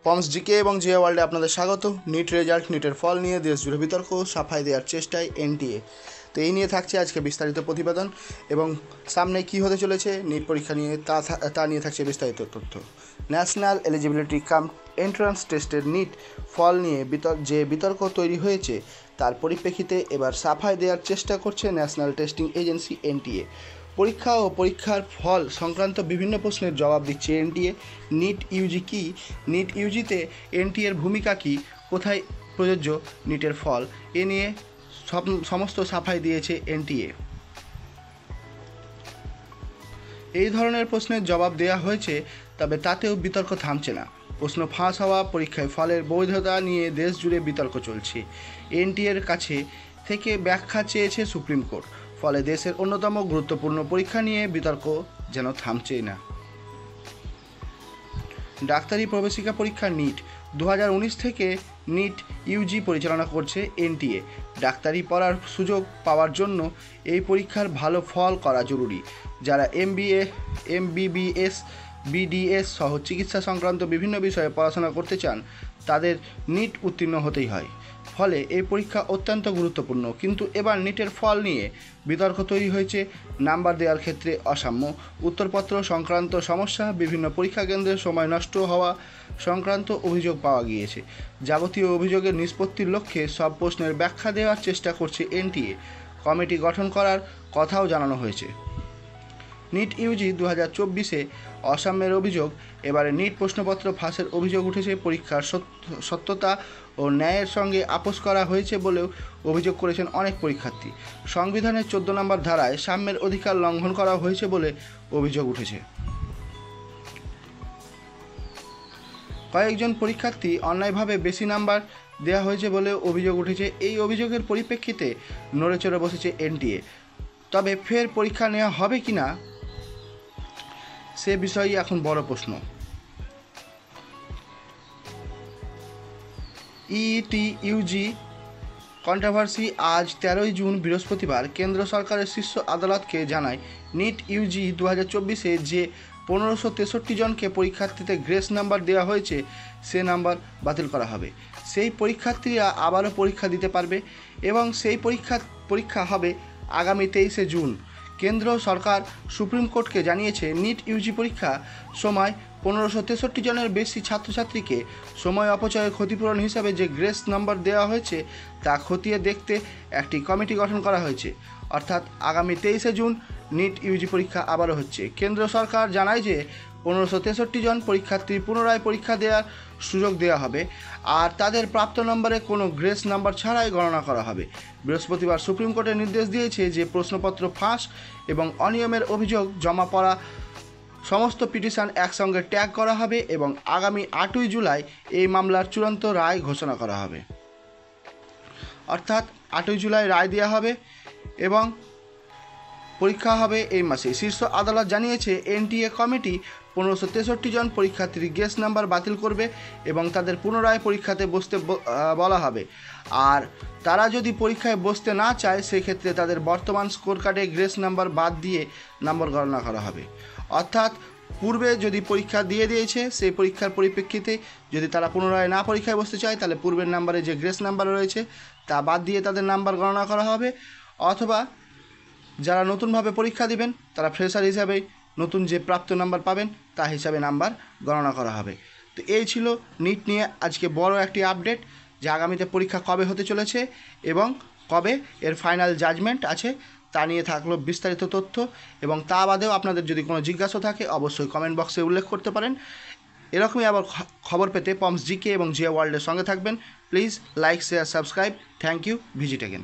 পমস GK এবং GA ওয়ার্ল্ডে আপনাদের স্বাগত। নিট রেজাল্ট, নিটের ফল নিয়ে দেশ জুড়ে বিতর্ক, সাফাই দেওয়ার চেষ্টায় এনটিএ। তো এই নিয়ে থাকছে আজকে বিস্তারিত প্রতিবেদন এবং সামনে কি হতে চলেছে নিট পরীক্ষা নিয়ে তা নিয়ে থাকছে বিস্তারিত তথ্য। ন্যাশনাল এলিজিবিলিটি কাম এন্ট্রান্স টেস্টের নিট ফল নিয়ে যে বিতর্ক তৈরি হয়েছে তার পরিপ্রেক্ষিতে এবার সাফাই দেওয়ার চেষ্টা করছে ন্যাশনাল টেস্টিং এজেন্সি এনটিএ। পরীক্ষা ও পরীক্ষার ফল সংক্রান্ত বিভিন্ন প্রশ্নের জবাব দিচ্ছে এনটিএ। নিট ইউজি কী, নিট ইউজিতে এনটিএর ভূমিকা কী, কোথায় প্রযোজ্য নিটের ফল, এ নিয়ে সমস্ত সাফাই দিয়েছে এনটিএ। এই ধরনের প্রশ্নের জবাব দেওয়া হয়েছে, তবে তাতেও বিতর্ক থামছে না। প্রশ্ন ফাঁস হওয়া পরীক্ষায় ফলের বৈধতা নিয়ে দেশ জুড়ে বিতর্ক চলছে। এনটিএর কাছে থেকে ব্যাখ্যা চেয়েছে সুপ্রিম কোর্ট। ফলে দেশের অন্যতম গুরুত্বপূর্ণ পরীক্ষা নিয়ে বিতর্ক যেন থামছেই না। ডাক্তারি প্রবেশিকা পরীক্ষা নিট 2019 থেকে নিট ইউজি পরিচালনা করছে এনটিএ। ডাক্তারি পড়ার সুযোগ পাওয়ার জন্য এই পরীক্ষার ভালো ফল করা জরুরি। যারা এমবিবিএস, বিডিএস সহ চিকিৎসা সংক্রান্ত বিভিন্ন বিষয়ে পড়াশোনা করতে চান তাদের নিট উত্তীর্ণ হতেই হয়। ফলে এই পরীক্ষা অত্যন্ত গুরুত্বপূর্ণ। কিন্তু এবার নিটের ফল নিয়ে বিতর্ক তৈরি হয়েছে। নাম্বার দেওয়ার ক্ষেত্রে অসাম্য, উত্তরপত্র সংক্রান্ত সমস্যা, বিভিন্ন পরীক্ষা কেন্দ্রে সময় নষ্ট হওয়া সংক্রান্ত অভিযোগ পাওয়া গিয়েছে। যাবতীয় অভিযোগের নিষ্পত্তির লক্ষ্যে সব প্রশ্নের ব্যাখ্যা দেওয়ার চেষ্টা করছে এনটিএ। কমিটি গঠন করার কথাও জানানো হয়েছে। নিট ইউজি 2024-এ অসাম্যের অভিযোগ। এবারে নিট প্রশ্নপত্র ফাঁসের অভিযোগ উঠেছে। পরীক্ষার সত্যতা ও ন্যায়ের সঙ্গে আপোষ করা হয়েছে বলেও অভিযোগ করেছেন অনেক পরীক্ষার্থী। সংবিধানের 14 নম্বর ধারায় সাম্যের অধিকার লঙ্ঘন করা হয়েছে বলে অভিযোগ উঠেছে। কয়েকজন পরীক্ষার্থী অন্যায়ভাবে বেশি নাম্বার দেওয়া হয়েছে বলে অভিযোগ উঠেছে। এই অভিযোগের পরিপ্রেক্ষিতে নড়েচড়ে বসেছে এনটিএ। তবে ফের পরীক্ষা নেওয়া হবে কি না সে বিষয়ে এখন বড় প্রশ্ন। ইটি ইউজি কন্ট্রোভার্সি আজ 13 জুন বৃহস্পতিবার কেন্দ্র সরকারের শীর্ষ আদালতকে জানায় নিট ইউজি 2024-এ যে 1563 জনকে পরীক্ষার্থীতে গ্রেস নাম্বার দেওয়া হয়েছে সে নাম্বার বাতিল করা হবে। সেই পরীক্ষার্থীরা আবারও পরীক্ষা দিতে পারবে এবং সেই পরীক্ষা হবে আগামী 23 জুন। কেন্দ্র সরকার সুপ্রিম কোর্টকে জানিয়েছে নিট ইউজি পরীক্ষা সময় 1563 জনের বেশি ছাত্রছাত্রীকে সময় অপচয়ের ক্ষতিপূরণ হিসাবে যে গ্রেস নাম্বার দেওয়া হয়েছে তা খতিয়ে দেখতে একটি কমিটি গঠন করা হয়েছে। অর্থাৎ আগামী 23 জুন নিট ইউজি পরীক্ষা আবারও হচ্ছে। কেন্দ্র সরকার জানায় যে 1563 জন পরীক্ষার্থীর পুনরায় পরীক্ষা দেওয়ার সুযোগ দেওয়া হবে আর তাদের প্রাপ্ত নম্বরে কোনো গ্রেস নাম্বার ছাড়াই গণনা করা হবে। বৃহস্পতিবার সুপ্রিম কোর্টের নির্দেশ দিয়েছে যে প্রশ্নপত্র ফাঁস এবং অনিয়মের অভিযোগ জমা পড়া সমস্ত পিটিশন একসঙ্গে ট্যাগ করা হবে এবং আগামী 8ই জুলাই এই মামলার চূড়ান্ত রায় ঘোষণা করা হবে। অর্থাৎ 8ই জুলাই রায় দেওয়া হবে এবং পরীক্ষা হবে এই মাসে। শীর্ষ আদালত জানিয়েছে এনটিএ কমিটি 1563 জন পরীক্ষার্থীর গ্রেস নাম্বার বাতিল করবে এবং তাদের পুনরায় পরীক্ষাতে বসতে বলা হবে। আর তারা যদি পরীক্ষায় বসতে না চায় সেক্ষেত্রে তাদের বর্তমান স্কোর কার্ডে গ্রেস নাম্বার বাদ দিয়ে নম্বর গণনা করা হবে। অর্থাৎ পূর্বে যদি পরীক্ষা দিয়ে দিয়েছে সেই পরীক্ষার পরিপ্রেক্ষিতে যদি তারা পুনরায় না পরীক্ষায় বসতে চায় তাহলে পূর্বের নাম্বারে যে গ্রেস নাম্বার রয়েছে তা বাদ দিয়ে তাদের নাম্বার গণনা করা হবে। অথবা যারা নতুনভাবে পরীক্ষা দিবেন তারা ফ্রেশার হিসাবে নতুন যে প্রাপ্ত নাম্বার পাবেন তা হিসাবে নাম্বার গণনা করা হবে। তো এই ছিল নিট নিয়ে আজকে বড় একটি আপডেট যে আগামীতে পরীক্ষা কবে হতে চলেছে এবং কবে এর ফাইনাল জাজমেন্ট আছে তা নিয়ে থাকলো বিস্তারিত তথ্য। এবং তা বাদেও আপনাদের যদি কোনো জিজ্ঞাসা থাকে অবশ্যই কমেন্ট বক্সে উল্লেখ করতে পারেন। এরকমই আবার খবর পেতে পমস জিকে এবং জিএ ওয়ার্ল্ডের সঙ্গে থাকবেন। Please like, share, subscribe. Thank you. Visit again.